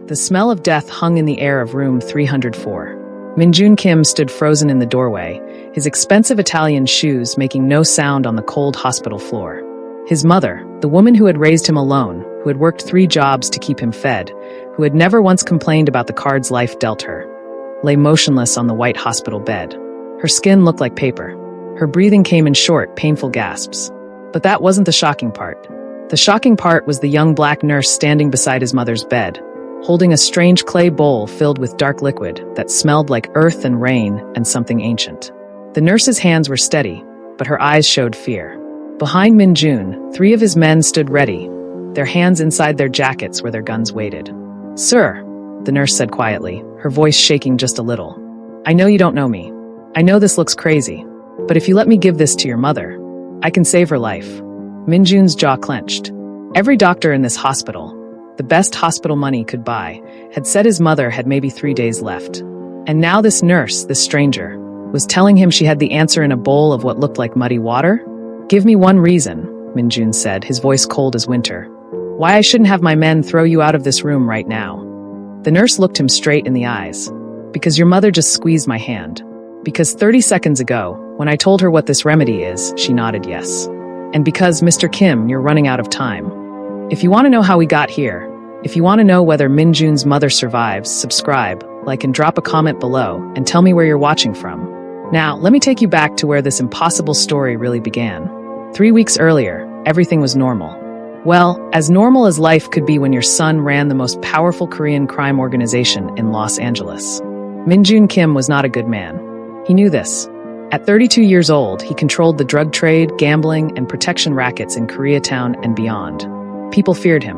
The smell of death hung in the air of room 304. Minjun Kim stood frozen in the doorway, his expensive Italian shoes making no sound on the cold hospital floor. His mother, the woman who had raised him alone, who had worked 3 jobs to keep him fed, who had never once complained about the cards life dealt her, lay motionless on the white hospital bed. Her skin looked like paper. Her breathing came in short, painful gasps. But that wasn't the shocking part. The shocking part was the young black nurse standing beside his mother's bed, holding a strange clay bowl filled with dark liquid that smelled like earth and rain and something ancient. The nurse's hands were steady, but her eyes showed fear. Behind Minjun, 3 of his men stood ready, their hands inside their jackets where their guns waited. "Sir," the nurse said quietly, her voice shaking just a little. "I know you don't know me. I know this looks crazy, but if you let me give this to your mother, I can save her life." Minjun's jaw clenched. Every doctor in this hospital, the best hospital money could buy, had said his mother had maybe 3 days left. And now this nurse, this stranger, was telling him she had the answer in a bowl of what looked like muddy water? "Give me one reason," Minjun said, his voice cold as winter. "Why I shouldn't have my men throw you out of this room right now." The nurse looked him straight in the eyes. "Because your mother just squeezed my hand. Because 30 seconds ago, when I told her what this remedy is, she nodded yes. And because, Mr. Kim, you're running out of time. If you want to know how we got here, if you want to know whether Minjun's mother survives, subscribe, like and drop a comment below, and tell me where you're watching from. Now, let me take you back to where this impossible story really began. 3 weeks earlier, everything was normal. Well, as normal as life could be when your son ran the most powerful Korean crime organization in Los Angeles. Minjun Kim was not a good man. He knew this. At 32 years old, he controlled the drug trade, gambling, and protection rackets in Koreatown and beyond. People feared him.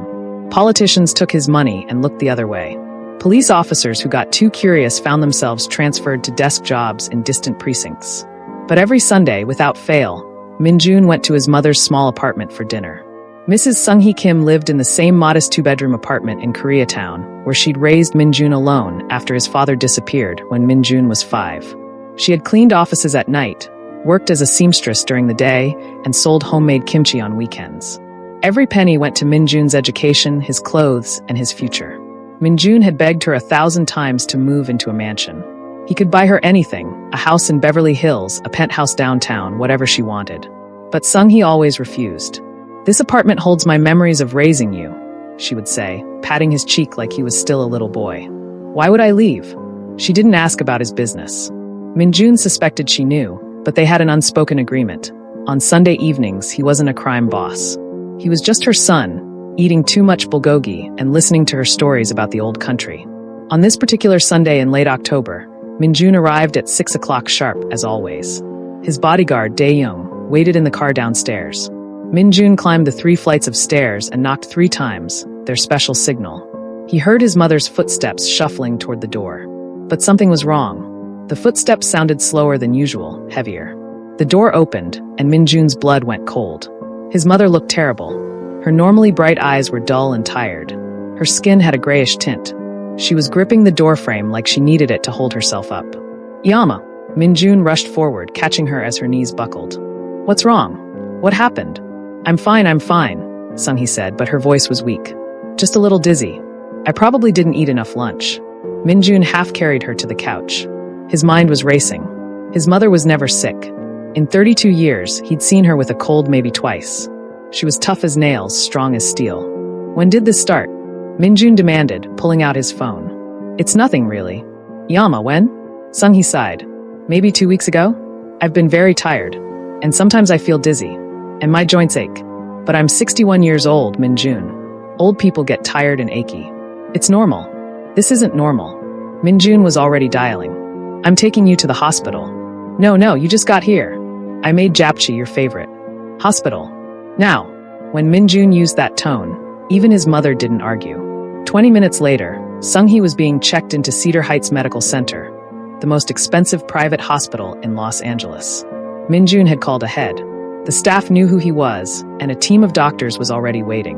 Politicians took his money and looked the other way. Police officers who got too curious found themselves transferred to desk jobs in distant precincts. But every Sunday, without fail, Minjun went to his mother's small apartment for dinner. Mrs. Sung-hee Kim lived in the same modest 2-bedroom apartment in Koreatown, where she'd raised Minjun alone after his father disappeared when Minjun was 5. She had cleaned offices at night, worked as a seamstress during the day, and sold homemade kimchi on weekends. Every penny went to Minjun's education, his clothes, and his future. Minjun had begged her 1,000 times to move into a mansion. He could buy her anything, a house in Beverly Hills, a penthouse downtown, whatever she wanted. But Sung-hee always refused. "This apartment holds my memories of raising you," she would say, patting his cheek like he was still a little boy. "Why would I leave?" She didn't ask about his business. Minjun suspected she knew, but they had an unspoken agreement. On Sunday evenings, he wasn't a crime boss. He was just her son, eating too much bulgogi and listening to her stories about the old country. On this particular Sunday in late October, Minjun arrived at 6 o'clock sharp, as always. His bodyguard, Dae-young, waited in the car downstairs. Minjun climbed the 3 flights of stairs and knocked 3 times, their special signal. He heard his mother's footsteps shuffling toward the door. But something was wrong. The footsteps sounded slower than usual, heavier. The door opened, and Minjun's blood went cold. His mother looked terrible. Her normally bright eyes were dull and tired. Her skin had a grayish tint. She was gripping the doorframe like she needed it to hold herself up. "Yama!" Minjun rushed forward, catching her as her knees buckled. "What's wrong? What happened?" I'm fine, Sung-hee said, but her voice was weak. "Just a little dizzy. I probably didn't eat enough lunch." Minjun half carried her to the couch. His mind was racing. His mother was never sick. In 32 years, he'd seen her with a cold maybe twice. She was tough as nails, strong as steel. "When did this start?" Minjun demanded, pulling out his phone. "It's nothing, really." "Yama, when?" Sung-hee sighed. "Maybe 2 weeks ago? I've been very tired. And sometimes I feel dizzy. And my joints ache. But I'm 61 years old, Minjun. Old people get tired and achy. It's normal." "This isn't normal." Minjun was already dialing. "I'm taking you to the hospital." No, you just got here. I made japchae your favorite." "Hospital." Now, when Minjun used that tone, even his mother didn't argue. 20 minutes later, Sung-hee was being checked into Cedar Heights Medical Center, the most expensive private hospital in Los Angeles. Minjun had called ahead. The staff knew who he was, and a team of doctors was already waiting.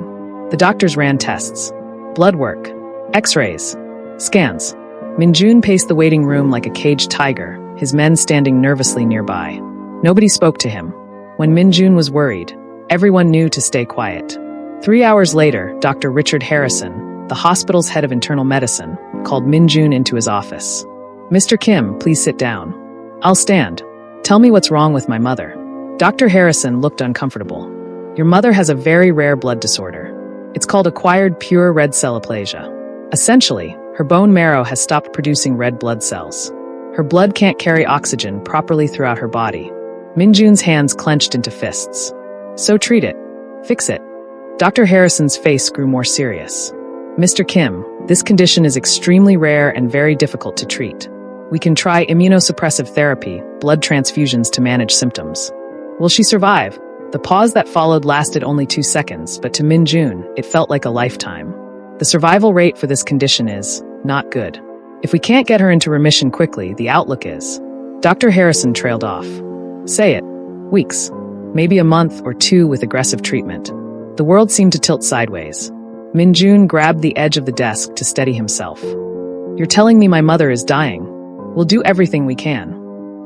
The doctors ran tests. Blood work. X-rays. Scans. Minjun paced the waiting room like a caged tiger, his men standing nervously nearby. Nobody spoke to him. When Minjun was worried, everyone knew to stay quiet. 3 hours later, Dr. Richard Harrison, the hospital's head of internal medicine, called Min-jun into his office. "Mr. Kim, please sit down." "I'll stand. Tell me what's wrong with my mother." Dr. Harrison looked uncomfortable. "Your mother has a very rare blood disorder. It's called acquired pure red cell aplasia. Essentially, her bone marrow has stopped producing red blood cells. Her blood can't carry oxygen properly throughout her body." Min-jun's hands clenched into fists. "So treat it. Fix it." Dr. Harrison's face grew more serious. "Mr. Kim, this condition is extremely rare and very difficult to treat. We can try immunosuppressive therapy, blood transfusions to manage symptoms." "Will she survive?" The pause that followed lasted only 2 seconds, but to Min-jun, it felt like a lifetime. "The survival rate for this condition is not good. If we can't get her into remission quickly, the outlook is..." Dr. Harrison trailed off. "Say it. Weeks. Maybe a month or 2 with aggressive treatment." The world seemed to tilt sideways. Min-jun grabbed the edge of the desk to steady himself. "You're telling me my mother is dying? We'll do everything we can."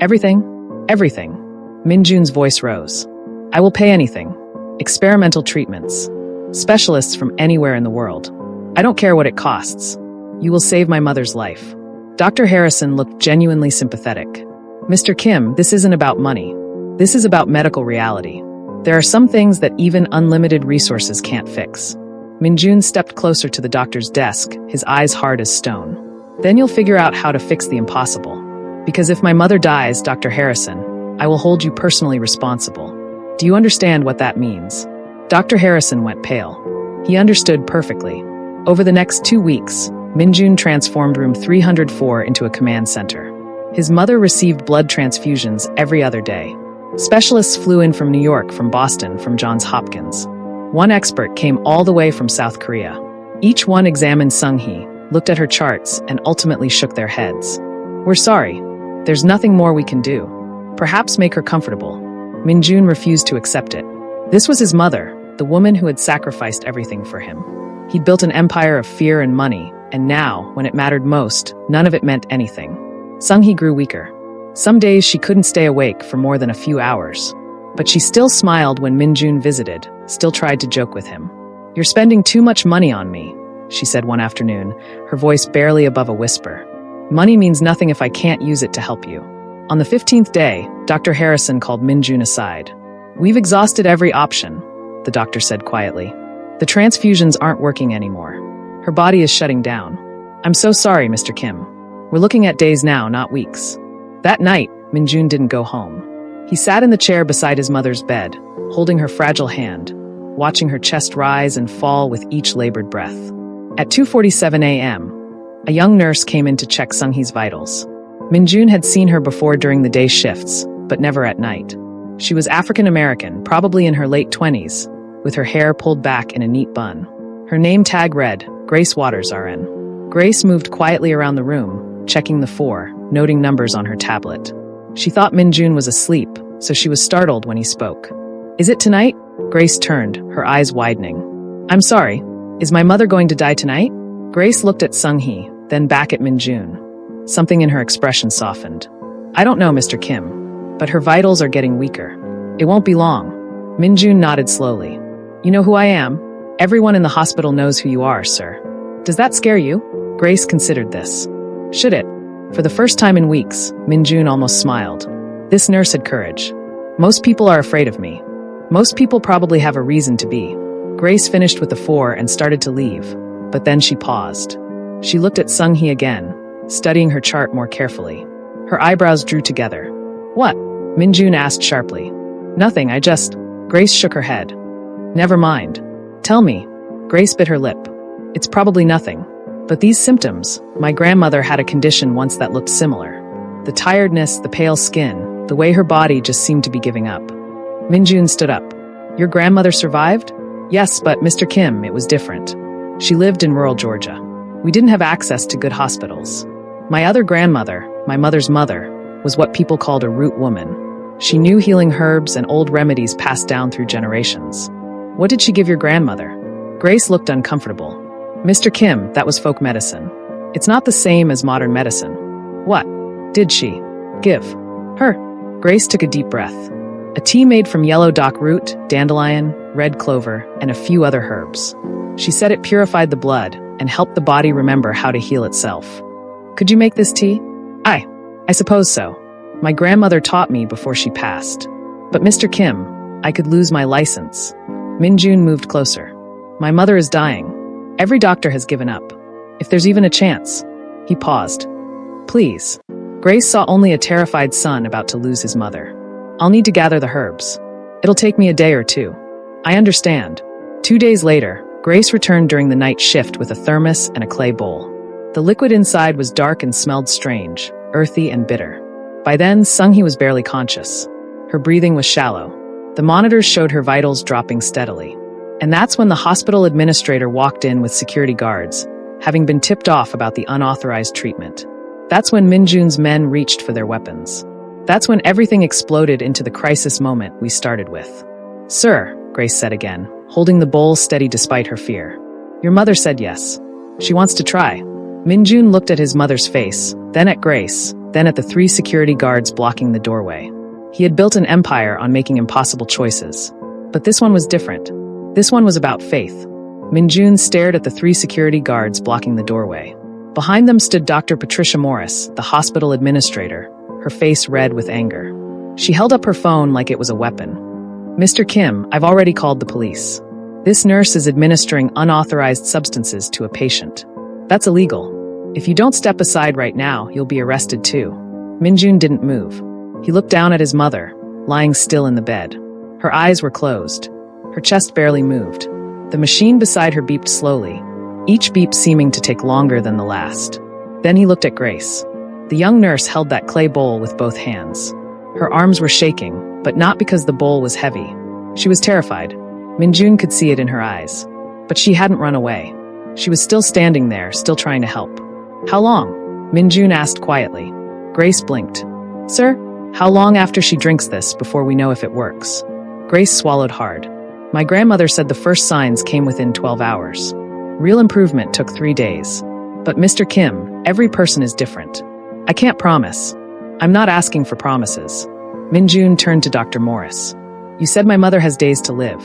"Everything? Everything." Min-jun's voice rose. "I will pay anything. Experimental treatments. Specialists from anywhere in the world. I don't care what it costs. You will save my mother's life." Dr. Harrison looked genuinely sympathetic. "Mr. Kim, this isn't about money. This is about medical reality. There are some things that even unlimited resources can't fix." Min-jun stepped closer to the doctor's desk, his eyes hard as stone. "Then you'll figure out how to fix the impossible. Because if my mother dies, Dr. Harrison, I will hold you personally responsible. Do you understand what that means?" Dr. Harrison went pale. He understood perfectly. Over the next 2 weeks, Min-jun transformed room 304 into a command center. His mother received blood transfusions every other day. Specialists flew in from New York, from Boston, from Johns Hopkins. One expert came all the way from South Korea. Each one examined Sung-hee, looked at her charts, and ultimately shook their heads. "We're sorry. There's nothing more we can do. Perhaps make her comfortable." Min-jun refused to accept it. This was his mother, the woman who had sacrificed everything for him. He'd built an empire of fear and money, and now, when it mattered most, none of it meant anything. Sung-hee grew weaker. Some days she couldn't stay awake for more than a few hours. But she still smiled when Min-jun visited, still tried to joke with him. "You're spending too much money on me," she said one afternoon, her voice barely above a whisper. "Money means nothing if I can't use it to help you." On the 15th day, Dr. Harrison called Min-jun aside. "We've exhausted every option," the doctor said quietly. "The transfusions aren't working anymore. Her body is shutting down. I'm so sorry, Mr. Kim. We're looking at days now, not weeks." That night, Min-jun didn't go home. He sat in the chair beside his mother's bed, holding her fragile hand, watching her chest rise and fall with each labored breath. At 2:47 a.m., a young nurse came in to check Sung-hee's vitals. Min-jun had seen her before during the day shifts, but never at night. She was African American, probably in her late 20s, with her hair pulled back in a neat bun. Her name tag read, Grace Waters, RN. Grace moved quietly around the room, checking the 4, noting numbers on her tablet. She thought Min-jun was asleep, so she was startled when he spoke. "Is it tonight?" Grace turned, her eyes widening. "I'm sorry. Is my mother going to die tonight?" Grace looked at Sung-hee, then back at Min-jun. Something in her expression softened. "I don't know, Mr. Kim, but her vitals are getting weaker. It won't be long." Min-jun nodded slowly. "You know who I am? Everyone in the hospital knows who you are, sir." "Does that scare you?" Grace considered this. "Should it?" For the first time in weeks, Min-jun almost smiled. This nurse had courage. "Most people are afraid of me. Most people probably have a reason to be." Grace finished with the 4 and started to leave, but then she paused. She looked at Sung-hee again, studying her chart more carefully. Her eyebrows drew together. "What?" Min-jun asked sharply. "Nothing, I just..." Grace shook her head. "Never mind. Tell me." Grace bit her lip. "It's probably nothing. But these symptoms, my grandmother had a condition once that looked similar. The tiredness, the pale skin, the way her body just seemed to be giving up." Min-jun stood up. "Your grandmother survived?" "Yes, but Mr. Kim, it was different. She lived in rural Georgia. We didn't have access to good hospitals. My other grandmother, my mother's mother, was what people called a root woman. She knew healing herbs and old remedies passed down through generations." "What did she give your grandmother?" Grace looked uncomfortable. "Mr. Kim, that was folk medicine. It's not the same as modern medicine." "What did she give her?" Grace took a deep breath. "A tea made from yellow dock root, dandelion, red clover, and a few other herbs. She said it purified the blood and help the body remember how to heal itself. Could you make this tea? I suppose so. My grandmother taught me before she passed. But Mr. Kim, I could lose my license. Minjun moved closer. My mother is dying. Every doctor has given up. If there's even a chance. He paused. Please. Grace saw only a terrified son about to lose his mother. I'll need to gather the herbs. It'll take me a day or two. I understand. 2 days later, Grace returned during the night shift with a thermos and a clay bowl. The liquid inside was dark and smelled strange, earthy and bitter. By then, Sung-hee was barely conscious. Her breathing was shallow. The monitors showed her vitals dropping steadily. And that's when the hospital administrator walked in with security guards, having been tipped off about the unauthorized treatment. That's when Minjun's men reached for their weapons. That's when everything exploded into the crisis moment we started with. Sir, Grace said again, holding the bowl steady despite her fear. Your mother said yes. She wants to try. Minjun looked at his mother's face, then at Grace, then at the 3 security guards blocking the doorway. He had built an empire on making impossible choices. But this one was different. This one was about faith. Minjun stared at the 3 security guards blocking the doorway. Behind them stood Dr. Patricia Morris, the hospital administrator, her face red with anger. She held up her phone like it was a weapon. Mr. Kim, I've already called the police. This nurse is administering unauthorized substances to a patient. That's illegal. If you don't step aside right now, you'll be arrested too. Minjun didn't move. He looked down at his mother, lying still in the bed. Her eyes were closed. Her chest barely moved. The machine beside her beeped slowly, each beep seeming to take longer than the last. Then he looked at Grace. The young nurse held that clay bowl with both hands. Her arms were shaking, but not because the bowl was heavy. She was terrified. Minjun could see it in her eyes. But she hadn't run away. She was still standing there, still trying to help. How long? Minjun asked quietly. Grace blinked. Sir, how long after she drinks this before we know if it works? Grace swallowed hard. My grandmother said the first signs came within 12 hours. Real improvement took 3 days. But Mr. Kim, every person is different. I can't promise. I'm not asking for promises. Minjun turned to Dr. Morris. You said my mother has days to live.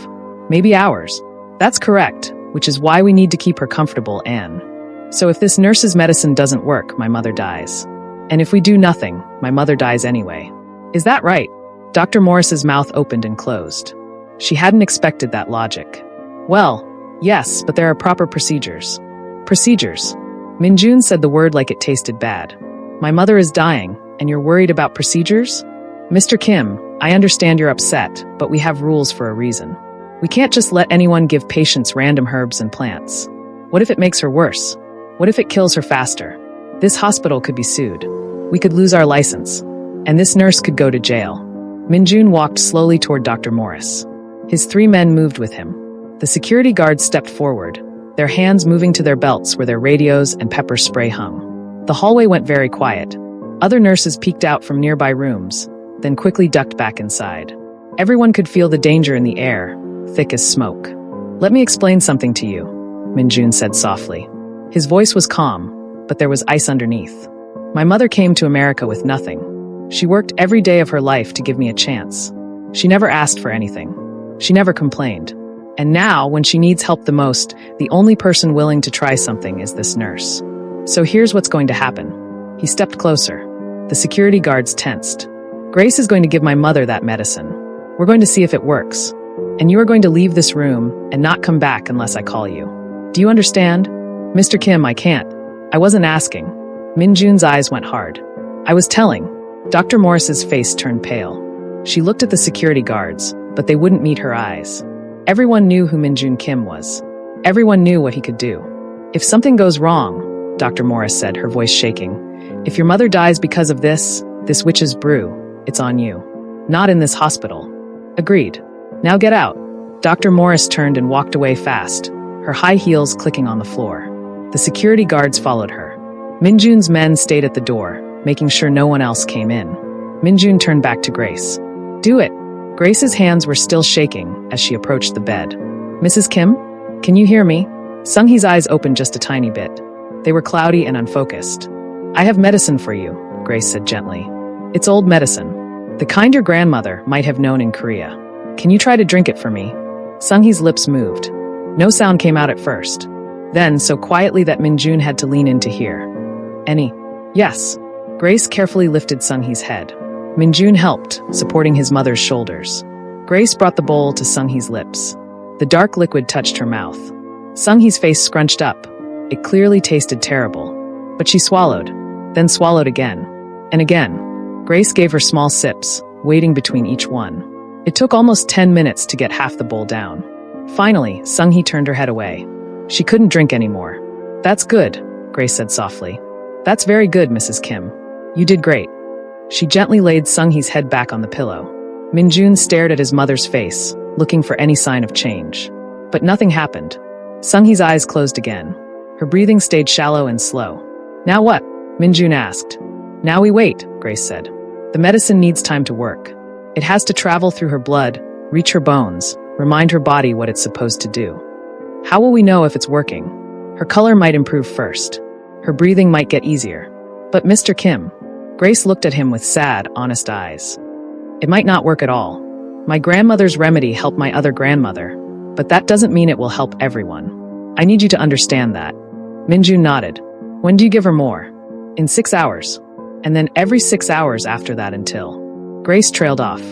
Maybe hours. That's correct, which is why we need to keep her comfortable, Anne. So if this nurse's medicine doesn't work, my mother dies. And if we do nothing, my mother dies anyway. Is that right? Dr. Morris's mouth opened and closed. She hadn't expected that logic. Well, yes, but there are proper procedures. Procedures. Minjun said the word like it tasted bad. My mother is dying, and you're worried about procedures? Mr. Kim, I understand you're upset, but we have rules for a reason. We can't just let anyone give patients random herbs and plants. What if it makes her worse? What if it kills her faster? This hospital could be sued. We could lose our license. And this nurse could go to jail. Minjun walked slowly toward Dr. Morris. His 3 men moved with him. The security guards stepped forward, their hands moving to their belts where their radios and pepper spray hung. The hallway went very quiet. Other nurses peeked out from nearby rooms, then quickly ducked back inside. Everyone could feel the danger in the air, thick as smoke. Let me explain something to you, Minjun said softly. His voice was calm, but there was ice underneath. My mother came to America with nothing. She worked every day of her life to give me a chance. She never asked for anything. She never complained. And now, when she needs help the most, the only person willing to try something is this nurse. So here's what's going to happen. He stepped closer. The security guards tensed. Grace is going to give my mother that medicine. We're going to see if it works. And you are going to leave this room and not come back unless I call you. Do you understand? Mr. Kim, I can't. I wasn't asking. Minjun's eyes went hard. I was telling. Dr. Morris's face turned pale. She looked at the security guards, but they wouldn't meet her eyes. Everyone knew who Minjun Kim was. Everyone knew what he could do. If something goes wrong, Dr. Morris said, her voice shaking, if your mother dies because of this witch's brew, it's on you. Not in this hospital. Agreed. Now get out. Dr. Morris turned and walked away fast, her high heels clicking on the floor. The security guards followed her. Minjun's men stayed at the door, making sure no one else came in. Minjun turned back to Grace. Do it. Grace's hands were still shaking as she approached the bed. Mrs. Kim? Can you hear me? Sung-hee's eyes opened just a tiny bit. They were cloudy and unfocused. I have medicine for you, Grace said gently. It's old medicine. The kind your grandmother might have known in Korea. Can you try to drink it for me? Sung-hee's lips moved. No sound came out at first. Then, so quietly that Minjun had to lean in to hear. Any? Yes. Grace carefully lifted Sunghee's head. Minjun helped, supporting his mother's shoulders. Grace brought the bowl to Sunghee's lips. The dark liquid touched her mouth. Sunghee's face scrunched up. It clearly tasted terrible. But she swallowed, then swallowed again. And again. Grace gave her small sips, waiting between each one. It took almost 10 minutes to get half the bowl down. Finally, Sunghee turned her head away. She couldn't drink anymore. That's good, Grace said softly. That's very good, Mrs. Kim. You did great. She gently laid Sunghee's head back on the pillow. Minjun stared at his mother's face, looking for any sign of change. But nothing happened. Sunghee's eyes closed again. Her breathing stayed shallow and slow. Now what? Minjun asked. Now we wait, Grace said. The medicine needs time to work. It has to travel through her blood, reach her bones, remind her body what it's supposed to do. How will we know if it's working? Her color might improve first. Her breathing might get easier. But Mr. Kim, Grace looked at him with sad, honest eyes. It might not work at all. My grandmother's remedy helped my other grandmother, but that doesn't mean it will help everyone. I need you to understand that. Minjun nodded. When do you give her more? In 6 hours. And then every 6 hours after that until. Grace trailed off.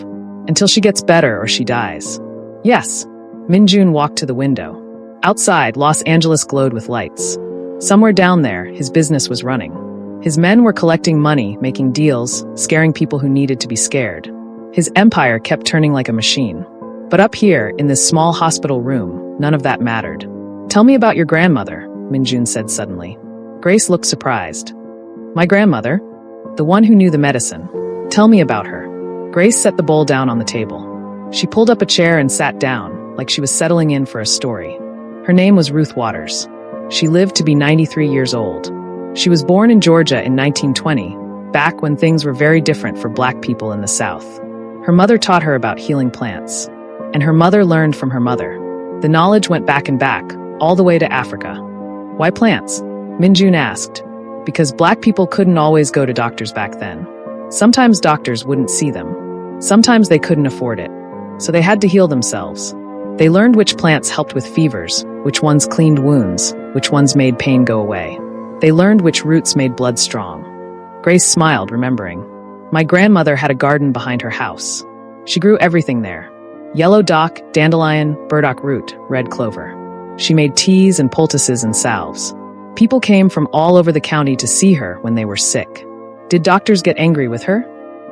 Until she gets better or she dies. Yes. Minjun walked to the window. Outside, Los Angeles glowed with lights. Somewhere down there, his business was running. His men were collecting money, making deals, scaring people who needed to be scared. His empire kept turning like a machine. But up here, in this small hospital room, none of that mattered. Tell me about your grandmother, Minjun said suddenly. Grace looked surprised. My grandmother? The one who knew the medicine. Tell me about her. Grace set the bowl down on the table. She pulled up a chair and sat down, like she was settling in for a story. Her name was Ruth Waters. She lived to be 93 years old. She was born in Georgia in 1920, back when things were very different for Black people in the South. Her mother taught her about healing plants. And her mother learned from her mother. The knowledge went back and back, all the way to Africa. Why plants? Minjun asked. Because Black people couldn't always go to doctors back then. Sometimes doctors wouldn't see them. Sometimes they couldn't afford it. So they had to heal themselves. They learned which plants helped with fevers, which ones cleaned wounds, which ones made pain go away. They learned which roots made blood strong. Grace smiled, remembering. My grandmother had a garden behind her house. She grew everything there. Yellow dock, dandelion, burdock root, red clover. She made teas and poultices and salves. People came from all over the county to see her when they were sick. Did doctors get angry with her?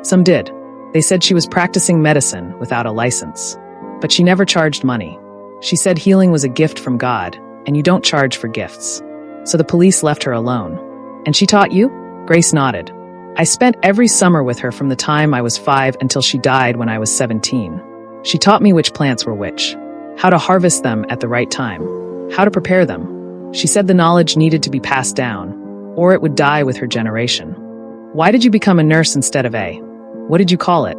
Some did. They said she was practicing medicine without a license. But she never charged money. She said healing was a gift from God, and you don't charge for gifts. So the police left her alone. And she taught you? Grace nodded. I spent every summer with her from the time I was 5 until she died when I was 17. She taught me which plants were which, how to harvest them at the right time, how to prepare them. She said the knowledge needed to be passed down, or it would die with her generation. Why did you become a nurse instead of what did you call it?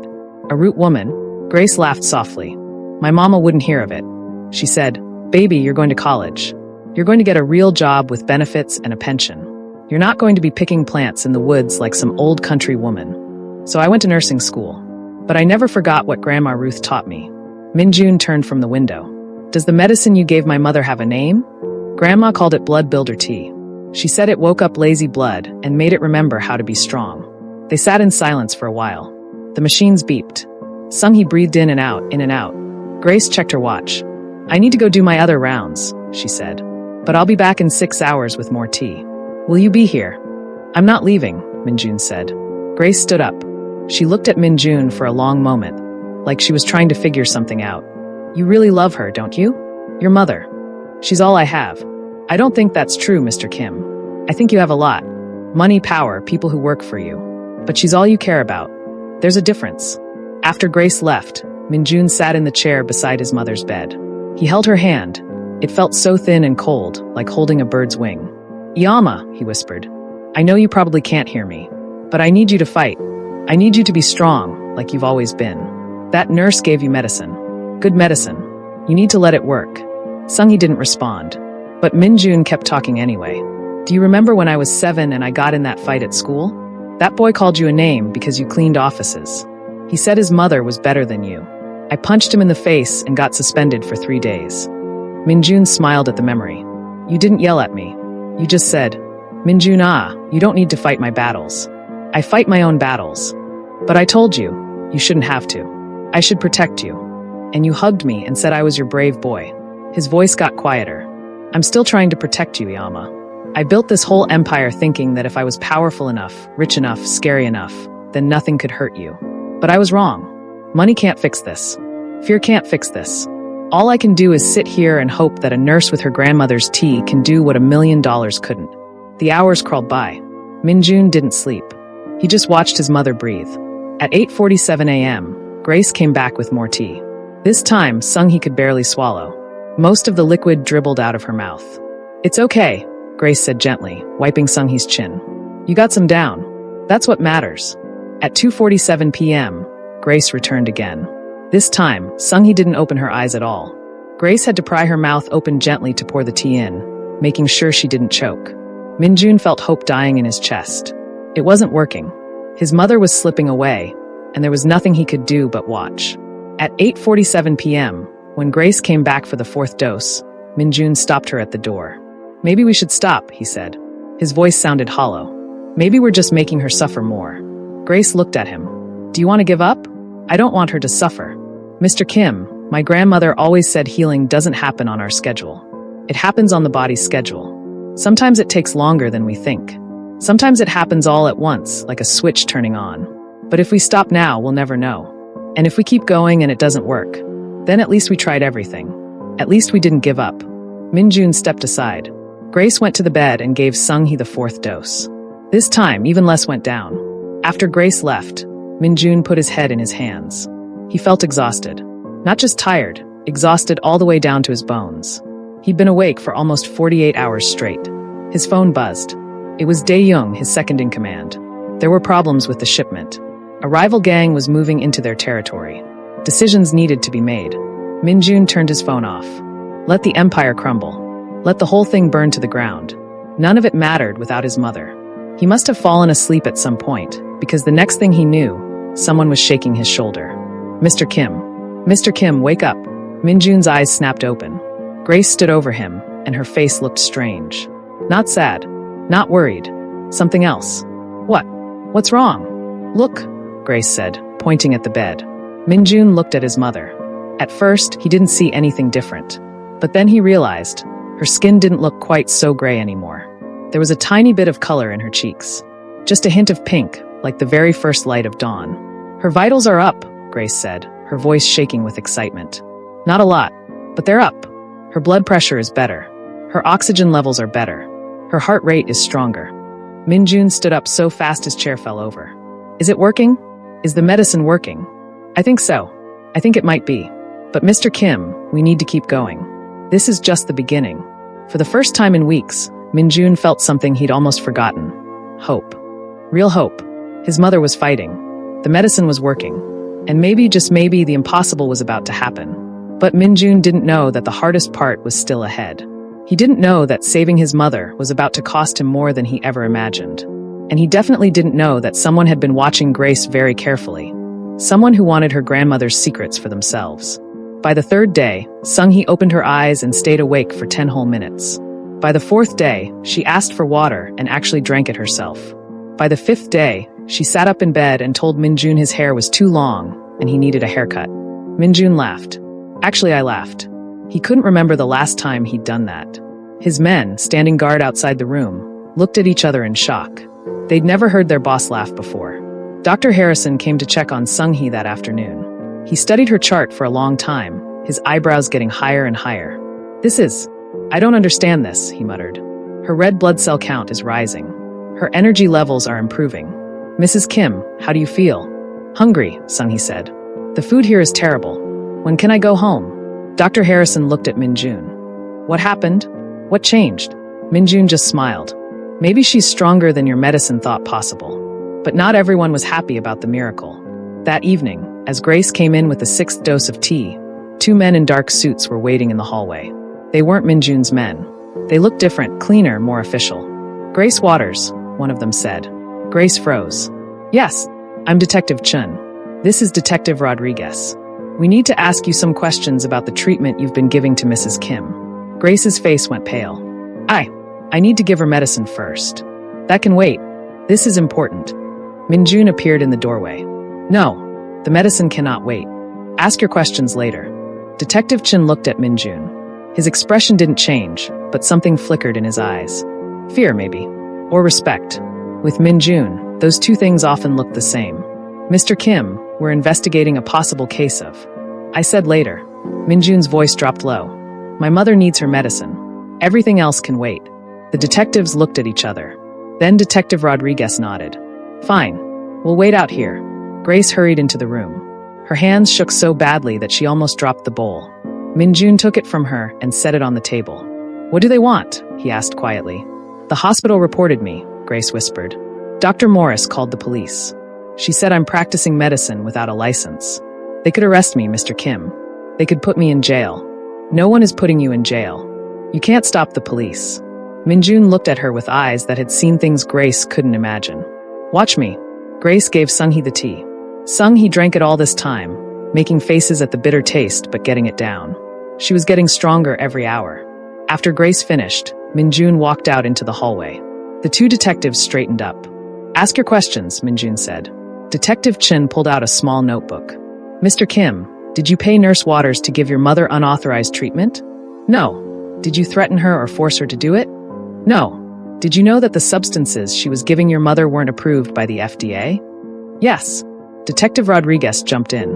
A root woman? Grace laughed softly. My mama wouldn't hear of it. She said, baby, you're going to college. You're going to get a real job with benefits and a pension. You're not going to be picking plants in the woods like some old country woman. So I went to nursing school. But I never forgot what Grandma Ruth taught me. Minjun turned from the window. Does the medicine you gave my mother have a name? Grandma called it blood builder tea. She said it woke up lazy blood and made it remember how to be strong. They sat in silence for a while. The machines beeped. Sunghee breathed in and out, in and out. Grace checked her watch. I need to go do my other rounds, she said. But I'll be back in 6 hours with more tea. Will you be here? I'm not leaving, Minjun said. Grace stood up. She looked at Minjun for a long moment, like she was trying to figure something out. You really love her, don't you? Your mother. She's all I have. I don't think that's true, Mr. Kim. I think you have a lot. Money, power, people who work for you. But she's all you care about. There's a difference. After Grace left, Minjun sat in the chair beside his mother's bed. He held her hand. It felt so thin and cold, like holding a bird's wing. Yama, he whispered. I know you probably can't hear me, but I need you to fight. I need you to be strong, like you've always been. That nurse gave you medicine. Good medicine. You need to let it work. Sunghee didn't respond, but Minjun kept talking anyway. Do you remember when I was 7 and I got in that fight at school? That boy called you a name because you cleaned offices. He said his mother was better than you. I punched him in the face and got suspended for 3 days. Minjun smiled at the memory. You didn't yell at me. You just said, Minjun, you don't need to fight my battles. I fight my own battles. But I told you, you shouldn't have to. I should protect you. And you hugged me and said I was your brave boy. His voice got quieter. I'm still trying to protect you, Yama. I built this whole empire thinking that if I was powerful enough, rich enough, scary enough, then nothing could hurt you. But I was wrong. Money can't fix this. Fear can't fix this. All I can do is sit here and hope that a nurse with her grandmother's tea can do what $1 million couldn't. The hours crawled by. Minjun didn't sleep. He just watched his mother breathe. At 8:47 a.m., Grace came back with more tea. This time, Sung-hee could barely swallow. Most of the liquid dribbled out of her mouth. It's okay, Grace said gently, wiping Sung-hee's chin. You got some down. That's what matters. At 2:47 p.m., Grace returned again. This time, Sung-hee didn't open her eyes at all. Grace had to pry her mouth open gently to pour the tea in, making sure she didn't choke. Minjun felt hope dying in his chest. It wasn't working. His mother was slipping away, and there was nothing he could do but watch. At 8:47 p.m., when Grace came back for the 4th dose, Minjun stopped her at the door. Maybe we should stop, he said. His voice sounded hollow. Maybe we're just making her suffer more. Grace looked at him. Do you want to give up? I don't want her to suffer. Mr. Kim, my grandmother always said healing doesn't happen on our schedule. It happens on the body's schedule. Sometimes it takes longer than we think. Sometimes it happens all at once, like a switch turning on. But if we stop now, we'll never know. And if we keep going and it doesn't work, then at least we tried everything. At least we didn't give up. Minjun stepped aside. Grace went to the bed and gave Sung-hee the 4th dose. This time, even less went down. After Grace left, Minjun put his head in his hands. He felt exhausted. Not just tired, exhausted all the way down to his bones. He'd been awake for almost 48 hours straight. His phone buzzed. It was Dae-young, his second-in-command. There were problems with the shipment. A rival gang was moving into their territory. Decisions needed to be made. Minjun turned his phone off. Let the empire crumble. Let the whole thing burn to the ground. None of it mattered without his mother. He must have fallen asleep at some point, because the next thing he knew, someone was shaking his shoulder. Mr. Kim. Mr. Kim, wake up. Minjun's eyes snapped open. Grace stood over him, and her face looked strange. Not sad. Not worried. Something else. What? What's wrong? Look, Grace said, pointing at the bed. Minjun looked at his mother. At first, he didn't see anything different. But then he realized her skin didn't look quite so gray anymore. There was a tiny bit of color in her cheeks. Just a hint of pink, like the very first light of dawn. Her vitals are up, Grace said, her voice shaking with excitement. Not a lot, but they're up. Her blood pressure is better. Her oxygen levels are better. Her heart rate is stronger. Minjun stood up so fast his chair fell over. Is it working? Is the medicine working? I think so. I think it might be. But Mr. Kim, we need to keep going. This is just the beginning. For the first time in weeks, Minjun felt something he'd almost forgotten. Hope. Real hope. His mother was fighting. The medicine was working. And maybe, just maybe, the impossible was about to happen. But Minjun didn't know that the hardest part was still ahead. He didn't know that saving his mother was about to cost him more than he ever imagined. And he definitely didn't know that someone had been watching Grace very carefully. Someone who wanted her grandmother's secrets for themselves. By the 3rd day, Sung-hee opened her eyes and stayed awake for 10 whole minutes. By the 4th day, she asked for water and actually drank it herself. By the 5th day, she sat up in bed and told Minjun his hair was too long and he needed a haircut. Minjun laughed. Actually, I laughed. He couldn't remember the last time he'd done that. His men, standing guard outside the room, looked at each other in shock. They'd never heard their boss laugh before. Dr. Harrison came to check on Sung-hee that afternoon. He studied her chart for a long time, his eyebrows getting higher and higher. I don't understand this, he muttered. Her red blood cell count is rising. Her energy levels are improving. Mrs. Kim, how do you feel? Hungry, Sung-hee said. The food here is terrible. When can I go home? Dr. Harrison looked at Minjun. What happened? What changed? Minjun just smiled. Maybe she's stronger than your medicine thought possible. But not everyone was happy about the miracle. That evening, as Grace came in with the 6th dose of tea, 2 men in dark suits were waiting in the hallway. They weren't Minjun's men. They looked different, cleaner, more official. Grace Waters, one of them said. Grace froze. Yes, I'm Detective Chun. This is Detective Rodriguez. We need to ask you some questions about the treatment you've been giving to Mrs. Kim. Grace's face went pale. I need to give her medicine first. That can wait. This is important. Minjun appeared in the doorway. No, the medicine cannot wait. Ask your questions later. Detective Chin looked at Minjun. His expression didn't change, but something flickered in his eyes. Fear, maybe. Or respect. With Minjun, those two things often look the same. Mr. Kim, we're investigating a possible case of. I said later. Minjun's voice dropped low. My mother needs her medicine. Everything else can wait. The detectives looked at each other. Then Detective Rodriguez nodded. Fine. We'll wait out here. Grace hurried into the room. Her hands shook so badly that she almost dropped the bowl. Minjun took it from her and set it on the table. What do they want? He asked quietly. The hospital reported me, Grace whispered. Dr. Morris called the police. She said I'm practicing medicine without a license. They could arrest me, Mr. Kim. They could put me in jail. No one is putting you in jail. You can't stop the police. Minjun looked at her with eyes that had seen things Grace couldn't imagine. Watch me. Grace gave Sung-hee the tea. Sung-hee drank it all this time, making faces at the bitter taste but getting it down. She was getting stronger every hour. After Grace finished, Minjun walked out into the hallway. The two detectives straightened up. Ask your questions, Minjun said. Detective Chin pulled out a small notebook. Mr. Kim, did you pay Nurse Waters to give your mother unauthorized treatment? No. Did you threaten her or force her to do it? No. Did you know that the substances she was giving your mother weren't approved by the FDA? Yes. Detective Rodriguez jumped in.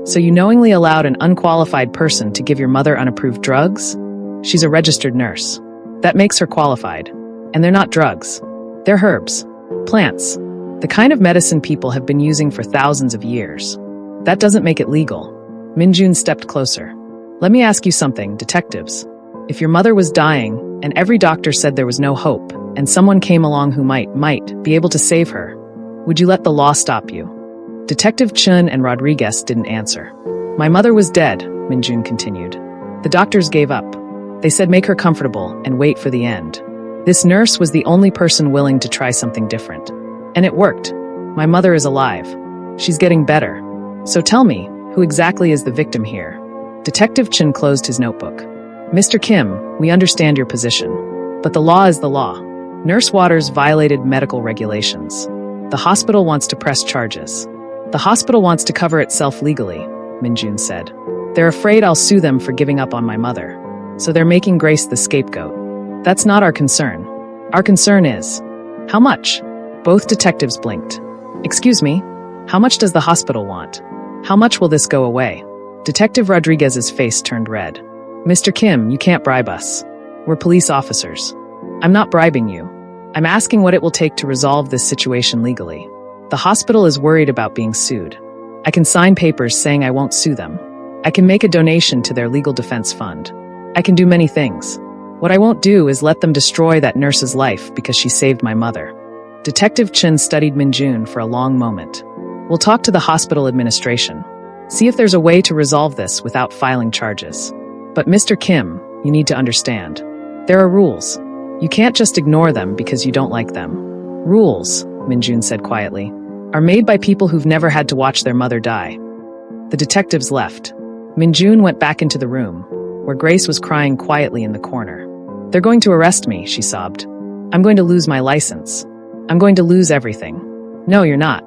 So you knowingly allowed an unqualified person to give your mother unapproved drugs? She's a registered nurse. That makes her qualified. And they're not drugs. They're herbs. Plants. The kind of medicine people have been using for thousands of years. That doesn't make it legal. Minjun stepped closer. Let me ask you something, detectives. If your mother was dying, and every doctor said there was no hope, and someone came along who might be able to save her, would you let the law stop you? Detective Chun and Rodriguez didn't answer. My mother was dead, Minjun continued. The doctors gave up. They said make her comfortable and wait for the end. This nurse was the only person willing to try something different. And it worked. My mother is alive. She's getting better. So tell me, who exactly is the victim here? Detective Chin closed his notebook. Mr. Kim, we understand your position. But the law is the law. Nurse Waters violated medical regulations. The hospital wants to press charges. The hospital wants to cover itself legally, Minjun said. They're afraid I'll sue them for giving up on my mother. So they're making Grace the scapegoat. That's not our concern. Our concern is, how much? Both detectives blinked. Excuse me, how much does the hospital want? How much will this go away? Detective Rodriguez's face turned red. Mr. Kim, you can't bribe us. We're police officers. I'm not bribing you. I'm asking what it will take to resolve this situation legally. The hospital is worried about being sued. I can sign papers saying I won't sue them. I can make a donation to their legal defense fund. I can do many things. What I won't do is let them destroy that nurse's life because she saved my mother. Detective Chin studied Minjun for a long moment. We'll talk to the hospital administration. See if there's a way to resolve this without filing charges. But Mr. Kim, you need to understand. There are rules. You can't just ignore them because you don't like them. Rules, Minjun said quietly, are made by people who've never had to watch their mother die. The detectives left. Minjun went back into the room, where Grace was crying quietly in the corner. They're going to arrest me, she sobbed. I'm going to lose my license. I'm going to lose everything. No, you're not.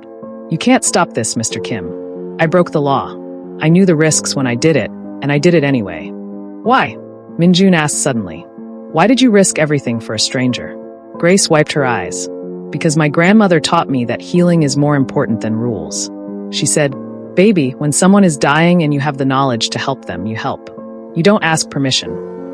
You can't stop this, Mr. Kim. I broke the law. I knew the risks when I did it, and I did it anyway. Why? Minjun asked suddenly. Why did you risk everything for a stranger? Grace wiped her eyes. Because my grandmother taught me that healing is more important than rules. She said, baby, when someone is dying and you have the knowledge to help them, you help. You don't ask permission.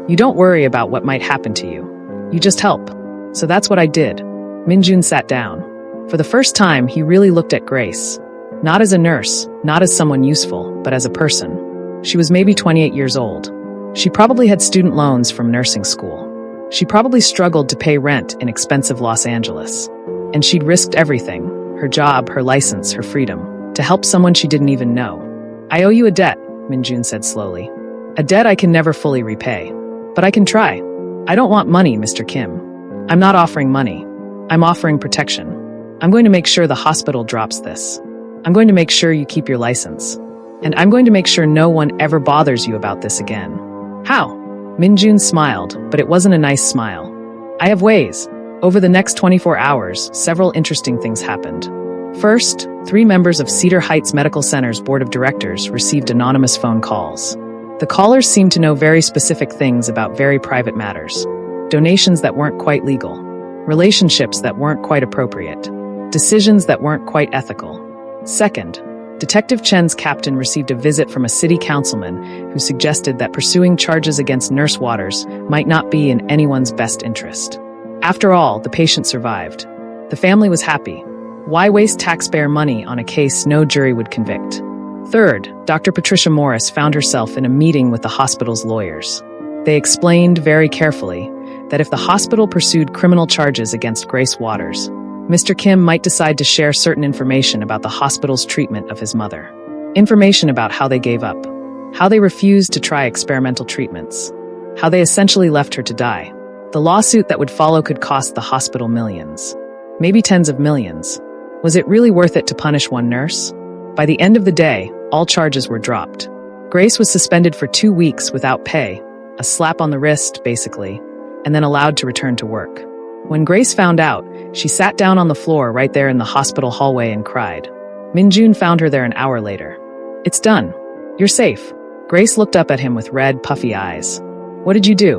You don't worry about what might happen to you. You just help. So that's what I did. Minjun sat down. For the first time, he really looked at Grace. Not as a nurse, not as someone useful, but as a person. She was maybe 28 years old. She probably had student loans from nursing school. She probably struggled to pay rent in expensive Los Angeles. And she'd risked everything, her job, her license, her freedom, to help someone she didn't even know. I owe you a debt, Minjun said slowly. A debt I can never fully repay. But I can try. I don't want money, Mr. Kim. I'm not offering money. I'm offering protection. I'm going to make sure the hospital drops this. I'm going to make sure you keep your license. And I'm going to make sure no one ever bothers you about this again. How? Minjun smiled, but it wasn't a nice smile. I have ways. Over the next 24 hours, several interesting things happened. First, 3 members of Cedar Heights Medical Center's board of directors received anonymous phone calls. The callers seemed to know very specific things about very private matters. Donations that weren't quite legal. Relationships that weren't quite appropriate. Decisions that weren't quite ethical. Second, Detective Chen's captain received a visit from a city councilman who suggested that pursuing charges against Nurse Waters might not be in anyone's best interest. After all, the patient survived. The family was happy. Why waste taxpayer money on a case no jury would convict? Third, Dr. Patricia Morris found herself in a meeting with the hospital's lawyers. They explained very carefully that if the hospital pursued criminal charges against Grace Waters, Mr. Kim might decide to share certain information about the hospital's treatment of his mother. Information about how they gave up, how they refused to try experimental treatments, how they essentially left her to die. The lawsuit that would follow could cost the hospital millions, maybe tens of millions. Was it really worth it to punish one nurse? By the end of the day, all charges were dropped. Grace was suspended for 2 weeks without pay, a slap on the wrist, basically, and then allowed to return to work. When Grace found out, she sat down on the floor right there in the hospital hallway and cried. Min-jun found her there an hour later. It's done. You're safe. Grace looked up at him with red, puffy eyes. What did you do?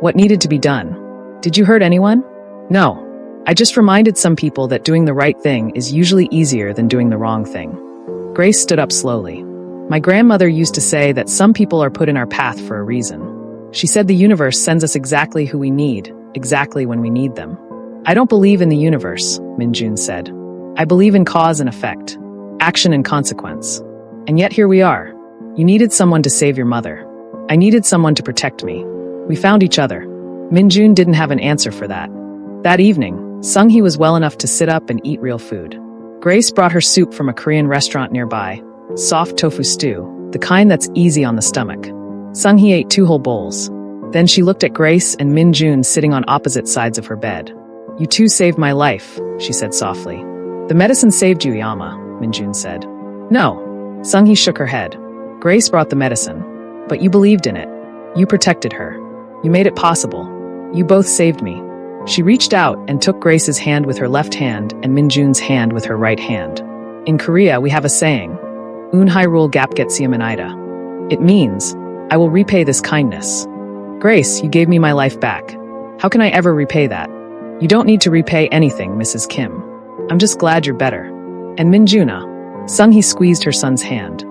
What needed to be done? Did you hurt anyone? No. I just reminded some people that doing the right thing is usually easier than doing the wrong thing. Grace stood up slowly. My grandmother used to say that some people are put in our path for a reason. She said the universe sends us exactly who we need, exactly when we need them. I don't believe in the universe, Min-jun said. I believe in cause and effect, action and consequence. And yet here we are. You needed someone to save your mother. I needed someone to protect me. We found each other. Min-jun didn't have an answer for that. That evening, Sung-hee was well enough to sit up and eat real food. Grace brought her soup from a Korean restaurant nearby, soft tofu stew, the kind that's easy on the stomach. Sung-hee ate 2 whole bowls. Then she looked at Grace and Min-jun sitting on opposite sides of her bed. You two saved my life, she said softly. The medicine saved you, Yama, Min-jun said. No. Sung-hee shook her head. Grace brought the medicine. But you believed in it. You protected her. You made it possible. You both saved me. She reached out and took Grace's hand with her left hand and Min-jun's hand with her right hand. In Korea, we have a saying, Unhairul gapgetsiamenida. It means, I will repay this kindness. Grace, you gave me my life back. How can I ever repay that? You don't need to repay anything, Mrs. Kim. I'm just glad you're better. And Min-juna. Sung-hee squeezed her son's hand.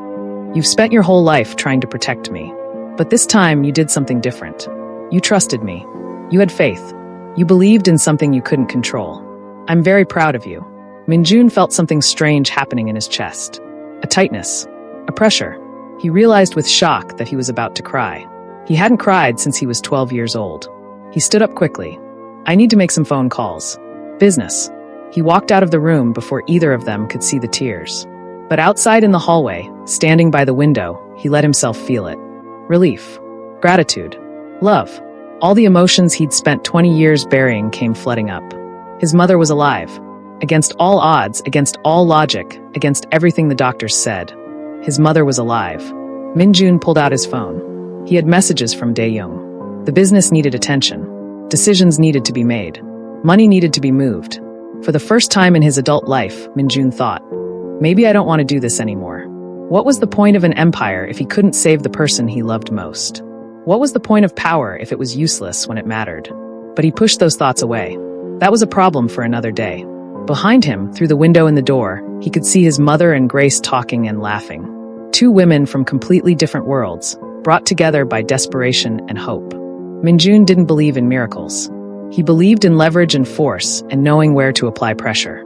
You've spent your whole life trying to protect me. But this time you did something different. You trusted me. You had faith. You believed in something you couldn't control. I'm very proud of you. Min-jun felt something strange happening in his chest. A tightness. A pressure. He realized with shock that he was about to cry. He hadn't cried since he was 12 years old. He stood up quickly. I need to make some phone calls. Business. He walked out of the room before either of them could see the tears. But outside in the hallway, standing by the window, he let himself feel it. Relief. Gratitude. Love. All the emotions he'd spent 20 years burying came flooding up. His mother was alive. Against all odds, against all logic, against everything the doctors said. His mother was alive. Min-jun pulled out his phone. He had messages from Dae-young. The business needed attention. Decisions needed to be made. Money needed to be moved. For the first time in his adult life, Min-jun thought, maybe I don't want to do this anymore. What was the point of an empire if he couldn't save the person he loved most? What was the point of power if it was useless when it mattered? But he pushed those thoughts away. That was a problem for another day. Behind him, through the window in the door, he could see his mother and Grace talking and laughing. 2 women from completely different worlds, brought together by desperation and hope. Min-jun didn't believe in miracles. He believed in leverage and force and knowing where to apply pressure.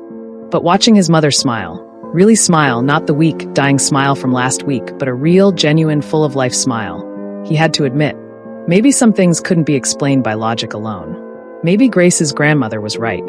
But watching his mother smile, really smile, not the weak, dying smile from last week, but a real, genuine, full-of-life smile, he had to admit, maybe some things couldn't be explained by logic alone. Maybe Grace's grandmother was right.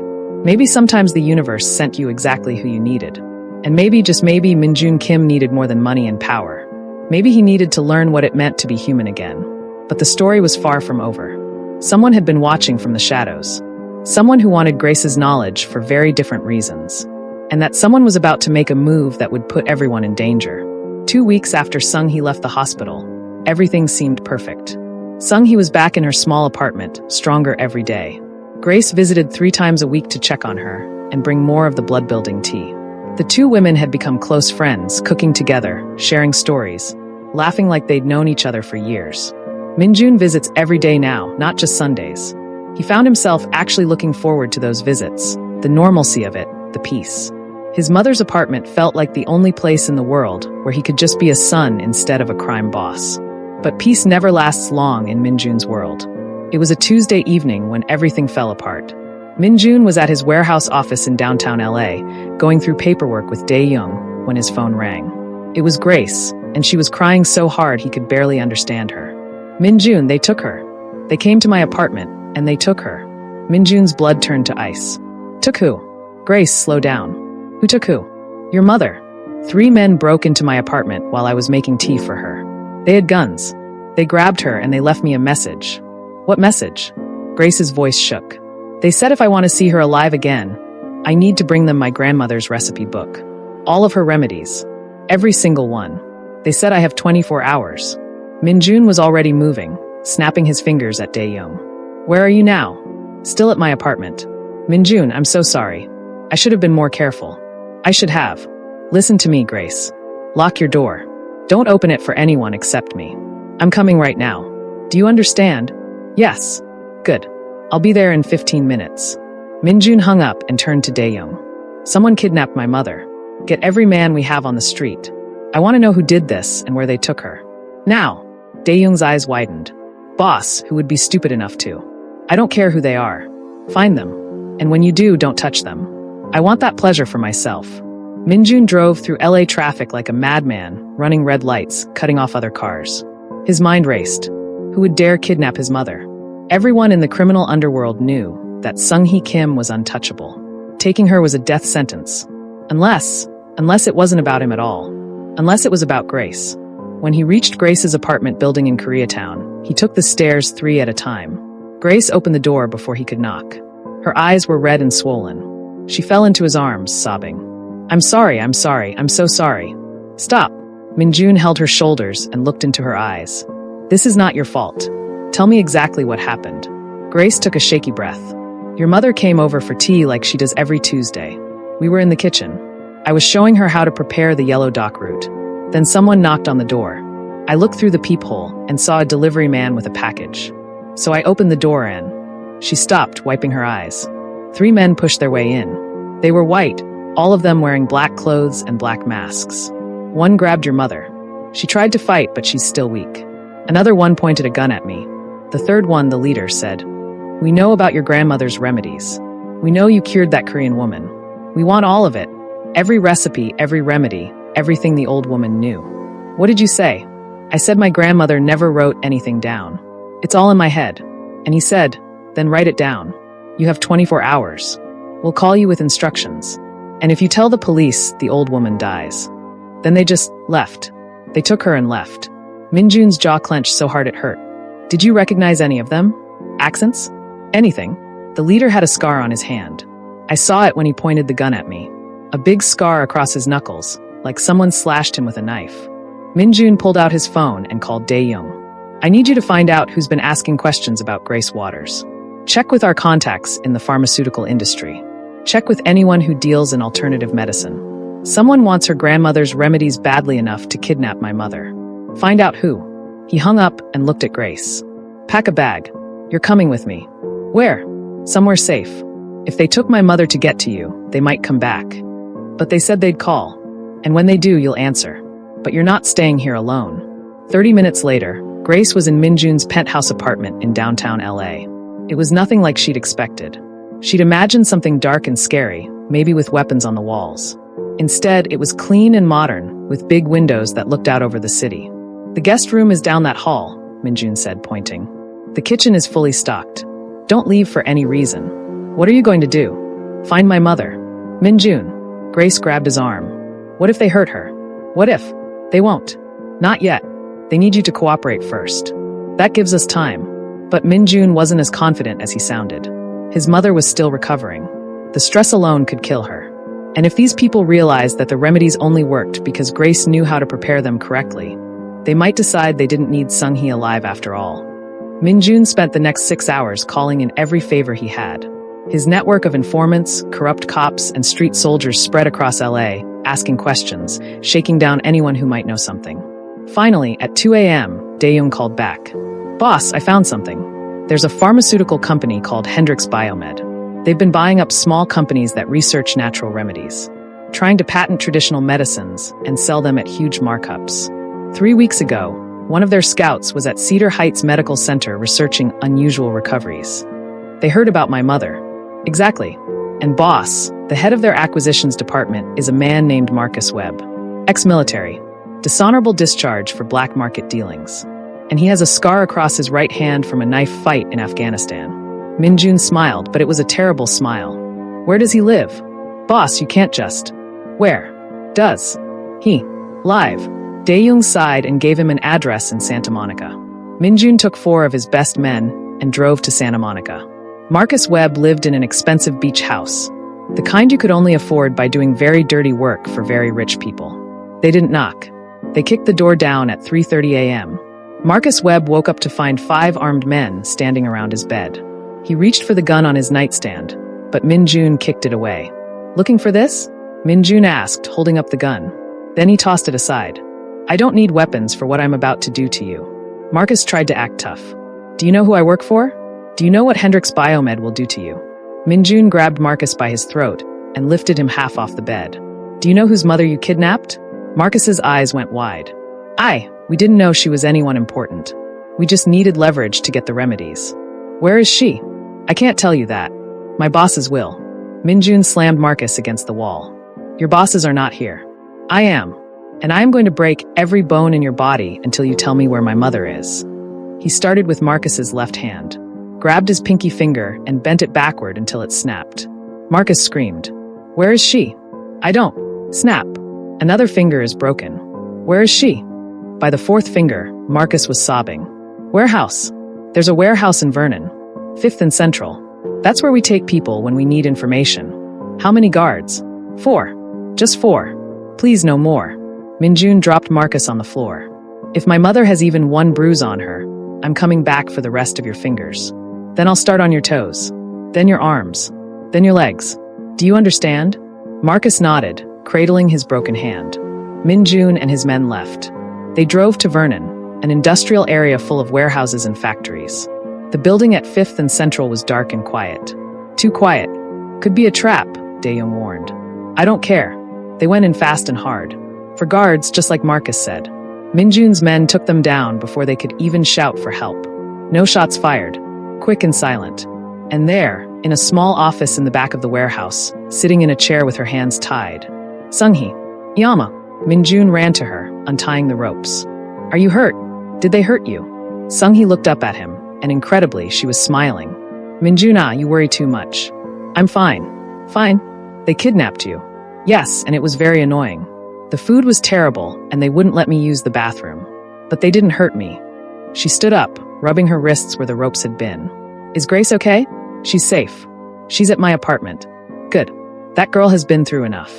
Maybe sometimes the universe sent you exactly who you needed. And maybe, just maybe, Min-jun Kim needed more than money and power. Maybe he needed to learn what it meant to be human again. But the story was far from over. Someone had been watching from the shadows. Someone who wanted Grace's knowledge for very different reasons. And that someone was about to make a move that would put everyone in danger. 2 weeks after Sung-hee left the hospital, everything seemed perfect. Sung-hee was back in her small apartment, stronger every day. Grace visited 3 times a week to check on her and bring more of the blood-building tea. The two women had become close friends, cooking together, sharing stories, laughing like they'd known each other for years. Minjun visits every day now, not just Sundays. He found himself actually looking forward to those visits, the normalcy of it, the peace. His mother's apartment felt like the only place in the world where he could just be a son instead of a crime boss. But peace never lasts long in Minjun's world. It was a Tuesday evening when everything fell apart. Minjun was at his warehouse office in downtown LA, going through paperwork with Dae-young, when his phone rang. It was Grace, and she was crying so hard he could barely understand her. Minjun, they took her. They came to my apartment, and they took her. Minjun's blood turned to ice. Took who? Grace, slow down. Who took who? Your mother. 3 men broke into my apartment while I was making tea for her. They had guns. They grabbed her and they left me a message. What message? Grace's voice shook. They said if I want to see her alive again, I need to bring them my grandmother's recipe book. All of her remedies. Every single one. They said I have 24 hours. Minjun was already moving, snapping his fingers at Dae-young. Where are you now? Still at my apartment. Minjun, I'm so sorry. I should have been more careful. I should have. Listen to me, Grace. Lock your door. Don't open it for anyone except me. I'm coming right now. Do you understand? Yes. Good. I'll be there in 15 minutes. Minjun hung up and turned to Dae-young. Someone kidnapped my mother. Get every man we have on the street. I want to know who did this and where they took her. Now. Dae-young's eyes widened. Boss, who would be stupid enough to? I don't care who they are. Find them. And when you do, don't touch them. I want that pleasure for myself. Minjun drove through LA traffic like a madman, running red lights, cutting off other cars. His mind raced. Who would dare kidnap his mother? Everyone in the criminal underworld knew that Sung-hee Kim was untouchable. Taking her was a death sentence. Unless it wasn't about him at all. Unless it was about Grace. When he reached Grace's apartment building in Koreatown, he took the stairs 3 at a time. Grace opened the door before he could knock. Her eyes were red and swollen. She fell into his arms, sobbing. I'm sorry, I'm so sorry. Stop. Minjun held her shoulders and looked into her eyes. This is not your fault. Tell me exactly what happened. Grace took a shaky breath. Your mother came over for tea like she does every Tuesday. We were in the kitchen. I was showing her how to prepare the yellow dock root. Then someone knocked on the door. I looked through the peephole and saw a delivery man with a package. So I opened the door and... She stopped, wiping her eyes. 3 men pushed their way in. They were white, all of them wearing black clothes and black masks. One grabbed your mother. She tried to fight, but she's still weak. Another one pointed a gun at me. The third one, the leader, said, We know about your grandmother's remedies. We know you cured that Korean woman. We want all of it. Every recipe, every remedy, everything the old woman knew. What did you say? I said my grandmother never wrote anything down. It's all in my head. And he said, Then write it down. You have 24 hours. We'll call you with instructions. And if you tell the police, the old woman dies. Then they just left. They took her and left. Minjun's jaw clenched so hard it hurt. Did you recognize any of them? Accents? Anything? The leader had a scar on his hand. I saw it when he pointed the gun at me. A big scar across his knuckles, like someone slashed him with a knife. Minjun pulled out his phone and called Dae-young. I need you to find out who's been asking questions about Grace Waters. Check with our contacts in the pharmaceutical industry. Check with anyone who deals in alternative medicine. Someone wants her grandmother's remedies badly enough to kidnap my mother. Find out who. He hung up and looked at Grace. Pack a bag. You're coming with me. Where? Somewhere safe. If they took my mother to get to you, they might come back. But they said they'd call. And when they do, you'll answer. But you're not staying here alone. 30 minutes later, Grace was in Minjun's penthouse apartment in downtown LA. It was nothing like she'd expected. She'd imagined something dark and scary, maybe with weapons on the walls. Instead, it was clean and modern, with big windows that looked out over the city. The guest room is down that hall, Minjun said, pointing. The kitchen is fully stocked. Don't leave for any reason. What are you going to do? Find my mother. Minjun. Grace grabbed his arm. What if they hurt her? What if? They won't. Not yet. They need you to cooperate first. That gives us time. But Minjun wasn't as confident as he sounded. His mother was still recovering. The stress alone could kill her. And if these people realized that the remedies only worked because Grace knew how to prepare them correctly, they might decide they didn't need Sung-hee alive after all. Minjun spent the next 6 hours calling in every favor he had. His network of informants, corrupt cops, and street soldiers spread across LA, asking questions, shaking down anyone who might know something. Finally, at 2 a.m., Dae-young called back. "Boss, I found something. There's a pharmaceutical company called Hendrix Biomed. They've been buying up small companies that research natural remedies, trying to patent traditional medicines and sell them at huge markups. 3 weeks ago, one of their scouts was at Cedar Heights Medical Center researching unusual recoveries. They heard about my mother." "Exactly. And boss, the head of their acquisitions department is a man named Marcus Webb. Ex-military. Dishonorable discharge for black market dealings. And he has a scar across his right hand from a knife fight in Afghanistan." Minjun smiled, but it was a terrible smile. "Where does he live?" "Boss, you can't just..." "Where does he live?" Dae-young sighed and gave him an address in Santa Monica. Minjun took 4 of his best men and drove to Santa Monica. Marcus Webb lived in an expensive beach house, the kind you could only afford by doing very dirty work for very rich people. They didn't knock. They kicked the door down at 3:30 a.m. Marcus Webb woke up to find 5 armed men standing around his bed. He reached for the gun on his nightstand, but Minjun kicked it away. "Looking for this?" Minjun asked, holding up the gun. Then he tossed it aside. "I don't need weapons for what I'm about to do to you." Marcus tried to act tough. "Do you know who I work for? Do you know what Hendrix Biomed will do to you?" Minjun grabbed Marcus by his throat and lifted him half off the bed. "Do you know whose mother you kidnapped?" Marcus's eyes went wide. We didn't know she was anyone important. We just needed leverage to get the remedies." "Where is she?" "I can't tell you that. My bosses will." Minjun slammed Marcus against the wall. "Your bosses are not here. I am. And I am going to break every bone in your body until you tell me where my mother is." He started with Marcus's left hand, grabbed his pinky finger, and bent it backward until it snapped. Marcus screamed. "Where is she?" "I don't." Snap. Another finger is broken. "Where is she?" By the 4th finger, Marcus was sobbing. "Warehouse. There's a warehouse in Vernon. 5th and Central. That's where we take people when we need information." "How many guards?" "4. Just 4. Please, no more." Minjun dropped Marcus on the floor. "If my mother has even 1 bruise on her, I'm coming back for the rest of your fingers. Then I'll start on your toes. Then your arms. Then your legs. Do you understand?" Marcus nodded, cradling his broken hand. Minjun and his men left. They drove to Vernon, an industrial area full of warehouses and factories. The building at 5th and Central was dark and quiet. "Too quiet. Could be a trap," Dae-young warned. "I don't care." They went in fast and hard. For guards, just like Marcus said. Minjun's men took them down before they could even shout for help. No shots fired. Quick and silent. And there, in a small office in the back of the warehouse, sitting in a chair with her hands tied. "Sung-hee. Yama." Minjun ran to her, untying the ropes. "Are you hurt? Did they hurt you?" Sung-hee looked up at him, and incredibly, she was smiling. "Minjun, you worry too much." "I'm fine." "Fine? They kidnapped you." "Yes, and it was very annoying. The food was terrible, and they wouldn't let me use the bathroom. But they didn't hurt me." She stood up, rubbing her wrists where the ropes had been. "Is Grace okay?" "She's safe. She's at my apartment." "Good. That girl has been through enough."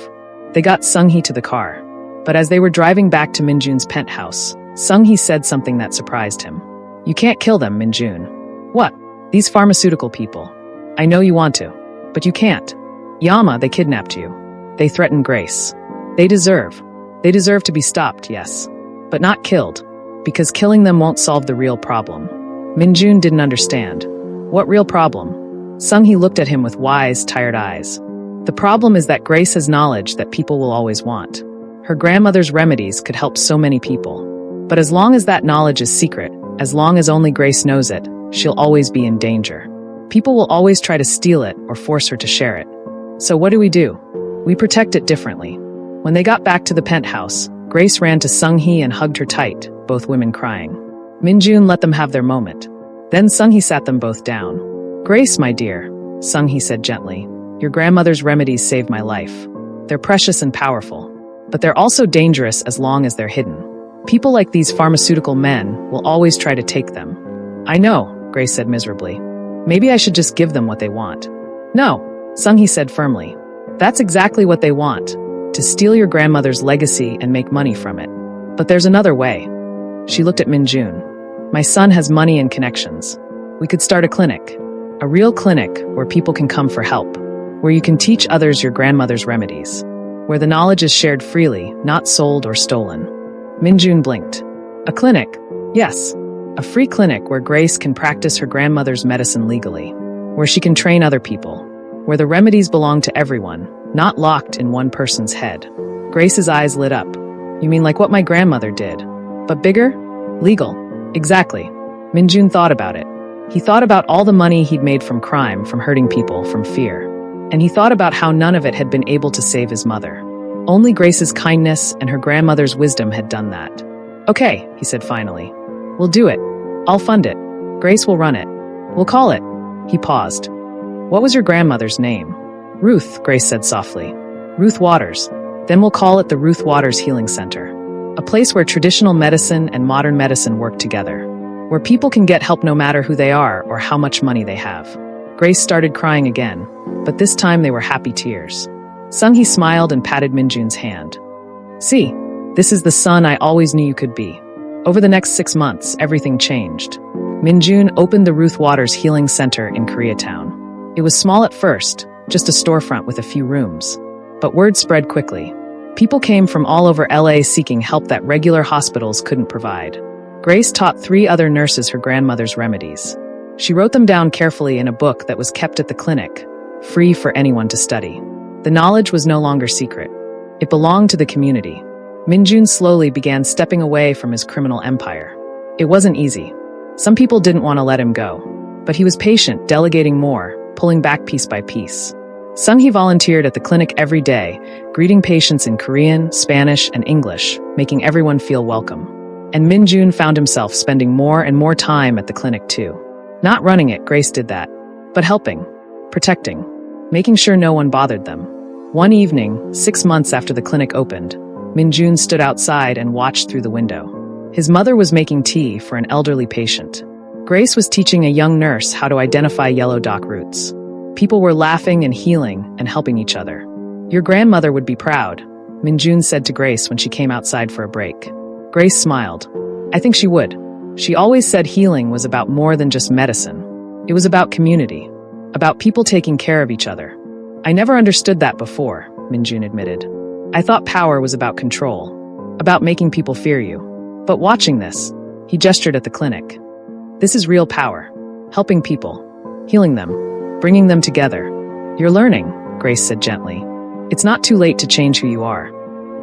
They got Sung-hee to the car. But as they were driving back to Minjun's penthouse, Sung-hee said something that surprised him. "You can't kill them, Minjun." "What?" "These pharmaceutical people. I know you want to, but you can't. Yama, they kidnapped you. They threatened Grace. They deserve to be stopped, yes. But not killed. Because killing them won't solve the real problem." Minjun didn't understand. "What real problem?" Sung-hee looked at him with wise, tired eyes. "The problem is that Grace has knowledge that people will always want. Her grandmother's remedies could help so many people. But as long as that knowledge is secret, as long as only Grace knows it, she'll always be in danger. People will always try to steal it or force her to share it. So what do? We protect it differently." When they got back to the penthouse, Grace ran to Sung-hee and hugged her tight, both women crying. Minjun let them have their moment. Then Sung-hee sat them both down. "Grace, my dear," Sung-hee said gently, "your grandmother's remedies saved my life. They're precious and powerful. But they're also dangerous as long as they're hidden. People like these pharmaceutical men will always try to take them." "I know," Grace said miserably. "Maybe I should just give them what they want." "No," Sung-hee said firmly. "That's exactly what they want. To steal your grandmother's legacy and make money from it. But there's another way." She looked at Minjun. My son has money and connections. We could start a clinic. A real clinic where people can come for help. Where you can teach others your grandmother's remedies. Where the knowledge is shared freely, not sold or stolen. Minjun blinked. A clinic? Yes. A free clinic where Grace can practice her grandmother's medicine legally. Where she can train other people. Where the remedies belong to everyone, not locked in one person's head. Grace's eyes lit up. You mean like what my grandmother did? But bigger? Legal. Exactly. Minjun thought about it. He thought about all the money he'd made from crime, from hurting people, from fear. And he thought about how none of it had been able to save his mother. Only Grace's kindness and her grandmother's wisdom had done that. Okay, he said finally. We'll do it. I'll fund it. Grace will run it. We'll call it. He paused. What was your grandmother's name? Ruth, Grace said softly. Ruth Waters. Then we'll call it the Ruth Waters Healing Center. A place where traditional medicine and modern medicine work together. Where people can get help no matter who they are or how much money they have. Grace started crying again, but this time they were happy tears. Sung-hee smiled and patted Minjun's hand. See, this is the son I always knew you could be. Over the next 6 months, everything changed. Minjun opened the Ruth Waters Healing Center in Koreatown. It was small at first, just a storefront with a few rooms. But word spread quickly. People came from all over LA seeking help that regular hospitals couldn't provide. Grace taught 3 other nurses her grandmother's remedies. She wrote them down carefully in a book that was kept at the clinic, free for anyone to study. The knowledge was no longer secret. It belonged to the community. Minjun slowly began stepping away from his criminal empire. It wasn't easy. Some people didn't want to let him go. But he was patient, delegating more, pulling back piece by piece. Sung-hee volunteered at the clinic every day, greeting patients in Korean, Spanish, and English, making everyone feel welcome. And Minjun found himself spending more and more time at the clinic too. Not running it, Grace did that. But helping, protecting, making sure no one bothered them. One evening, 6 months after the clinic opened, Minjun stood outside and watched through the window. His mother was making tea for an elderly patient. Grace was teaching a young nurse how to identify yellow dock roots. People were laughing and healing and helping each other. Your grandmother would be proud, Minjun said to Grace when she came outside for a break. Grace smiled. I think she would. She always said healing was about more than just medicine. It was about community, about people taking care of each other. I never understood that before, Minjun admitted. I thought power was about control, about making people fear you. But watching this, he gestured at the clinic. This is real power, helping people, healing them, bringing them together. You're learning, Grace said gently. It's not too late to change who you are.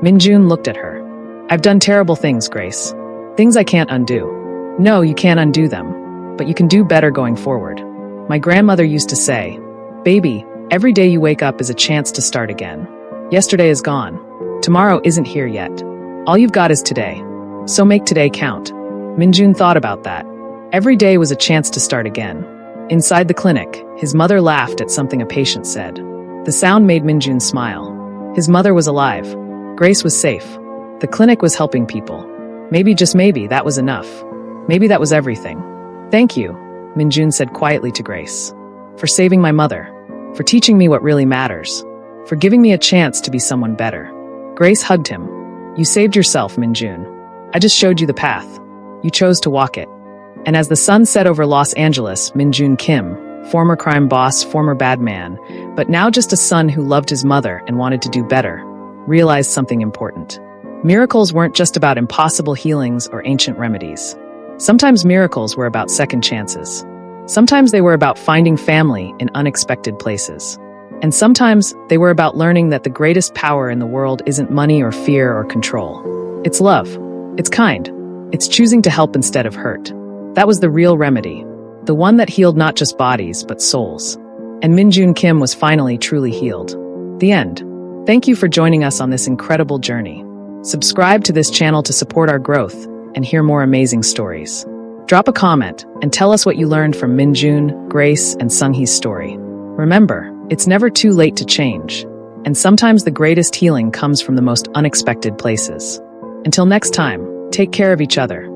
Minjun looked at her. I've done terrible things, Grace. Things I can't undo. No, you can't undo them, but you can do better going forward. My grandmother used to say, baby, every day you wake up is a chance to start again. Yesterday is gone. Tomorrow isn't here yet. All you've got is today. So make today count. Minjun thought about that. Every day was a chance to start again. Inside the clinic, his mother laughed at something a patient said. The sound made Minjun smile. His mother was alive. Grace was safe. The clinic was helping people. Maybe, just maybe, that was enough. Maybe that was everything. Thank you, Minjun said quietly to Grace. For saving my mother. For teaching me what really matters. For giving me a chance to be someone better. Grace hugged him. You saved yourself, Minjun. I just showed you the path. You chose to walk it. And as the sun set over Los Angeles, Minjun Kim, former crime boss, former bad man, but now just a son who loved his mother and wanted to do better, realized something important. Miracles weren't just about impossible healings or ancient remedies. Sometimes miracles were about second chances. Sometimes they were about finding family in unexpected places. And sometimes they were about learning that the greatest power in the world isn't money or fear or control. It's love. It's kind. It's choosing to help instead of hurt. That was the real remedy. The one that healed not just bodies, but souls. And Minjun Kim was finally truly healed. The end. Thank you for joining us on this incredible journey. Subscribe to this channel to support our growth and hear more amazing stories. Drop a comment and tell us what you learned from Minjun, Grace, and Sung-hee's story. Remember, it's never too late to change. And sometimes the greatest healing comes from the most unexpected places. Until next time, take care of each other.